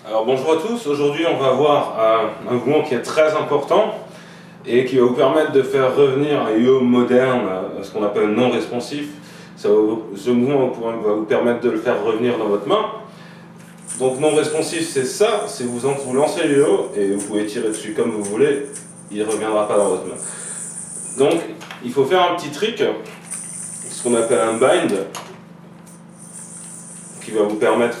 Alors bonjour à tous, aujourd'hui on va voir un mouvement qui est très important et qui va vous permettre de faire revenir un yo moderne, ce qu'on appelle non responsif. Ce mouvement va vous permettre de le faire revenir dans votre main. Donc non responsif c'est ça, c'est vous lancez le yo et vous pouvez tirer dessus comme vous voulez, il ne reviendra pas dans votre main. Donc il faut faire un petit trick, ce qu'on appelle un bind, qui va vous permettre,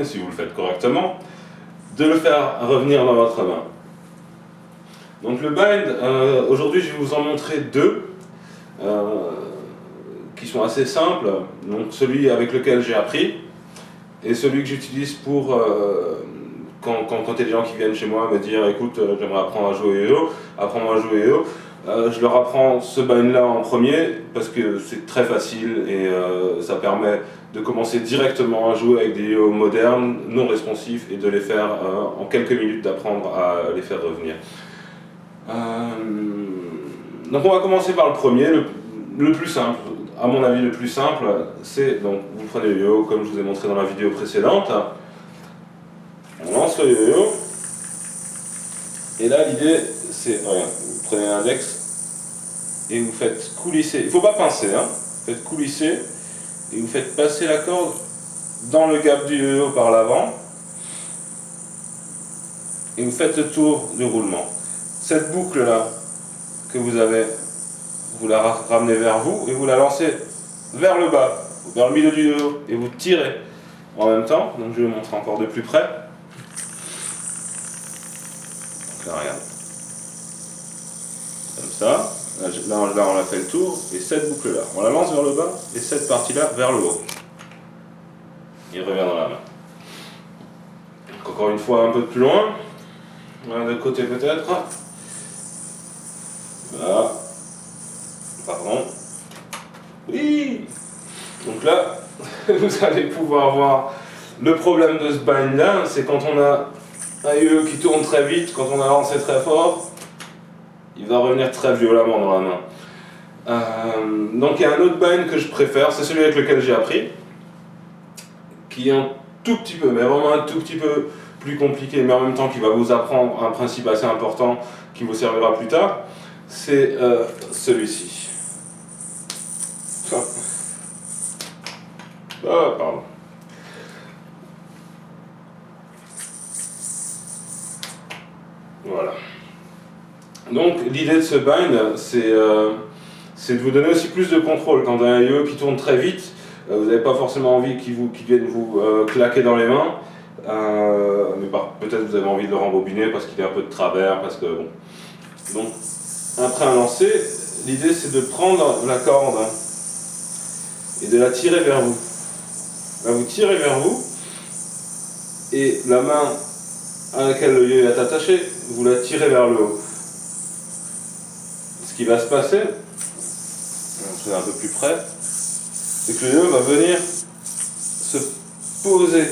si vous le faites correctement, de le faire revenir dans votre main. Donc le bind, aujourd'hui je vais vous en montrer deux qui sont assez simples. Donc celui avec lequel j'ai appris et celui que j'utilise pour quand il y a des gens qui viennent chez moi me dire écoute j'aimerais apprendre à jouer au yo-yo, apprends-moi à jouer au yo-yo. Je leur apprends ce bind là en premier parce que c'est très facile et ça permet de commencer directement à jouer avec des yo modernes, non responsifs et de les faire en quelques minutes d'apprendre à les faire revenir. Donc on va commencer par le premier, le plus simple. À mon avis le plus simple c'est, donc vous prenez le yo-yo comme je vous ai montré dans la vidéo précédente, on lance le yo-yo et là l'idée c'est, regarde, vous prenez l'index et vous faites coulisser, il ne faut pas pincer, hein, vous faites coulisser et vous faites passer la corde dans le gap du yo-yo par l'avant et vous faites le tour du roulement. Cette boucle là que vous avez, vous la ramenez vers vous et vous la lancez vers le bas, vers le milieu du yo-yo et vous tirez en même temps. Donc je vais vous montrer encore de plus près. Donc là regarde, comme ça. Là on a fait le tour et cette boucle là, on la lance vers le bas et cette partie là vers le haut. Il revient dans la main. Donc encore une fois un peu plus loin, de côté peut-être. Voilà. Pardon. Oui. Donc là, vous allez pouvoir voir le problème de ce bind là, c'est quand on a un yo-yo qui tourne très vite, quand on a lancé très fort, il va revenir très violemment dans la main. Donc il y a un autre bind que je préfère, c'est celui avec lequel j'ai appris, qui est un tout petit peu, mais vraiment un tout petit peu plus compliqué, mais en même temps qui va vous apprendre un principe assez important qui vous servira plus tard, c'est celui-ci. Ah, pardon. Voilà. Donc l'idée de ce bind, c'est de vous donner aussi plus de contrôle. Quand vous avez un yo-yo qui tourne très vite, vous n'avez pas forcément envie qu'il vienne vous claquer dans les mains, mais peut-être vous avez envie de le rembobiner parce qu'il est un peu de travers, parce que bon. Donc après un lancer, l'idée c'est de prendre la corde et de la tirer vers vous. Là vous tirez vers vous et la main à laquelle le yo-yo est attaché, vous la tirez vers le haut. Ce qui va se passer, on se met un peu plus près, c'est que le yo-yo va venir se poser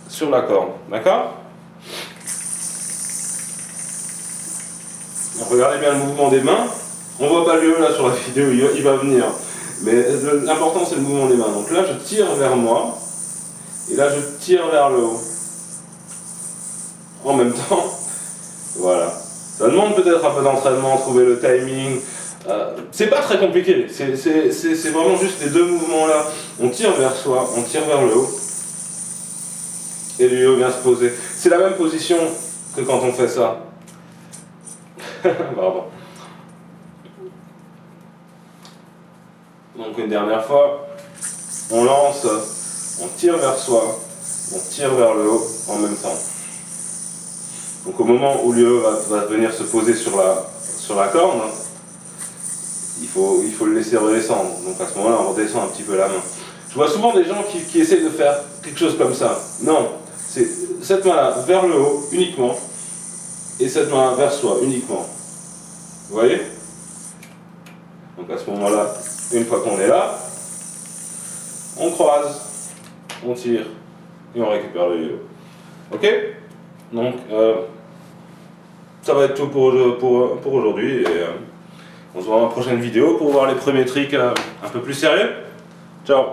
sur la corde, d'accord? Regardez bien le mouvement des mains, on voit pas le yo-yo là sur la vidéo, il va venir, mais l'important c'est le mouvement des mains. Donc là je tire vers moi, et là je tire vers le haut, en même temps, voilà. Ça demande peut-être un peu d'entraînement, trouver le timing. C'est pas très compliqué, c'est vraiment juste les deux mouvements là. On tire vers soi, on tire vers le haut, et le yo-yo vient se poser. C'est la même position que quand on fait ça. Pardon. Donc une dernière fois, on lance, on tire vers soi, on tire vers le haut en même temps. Donc au moment où le yo-yo va venir se poser sur la corne, il faut le laisser redescendre. Donc à ce moment-là, on redescend un petit peu la main. Je vois souvent des gens qui essaient de faire quelque chose comme ça. Non, c'est cette main-là vers le haut uniquement, et cette main vers soi uniquement. Vous voyez? Donc à ce moment-là, une fois qu'on est là, on croise, on tire, et on récupère le yo-yo. Ok? Donc, ça va être tout pour aujourd'hui et on se voit dans la prochaine vidéo pour voir les premiers tricks un peu plus sérieux. Ciao!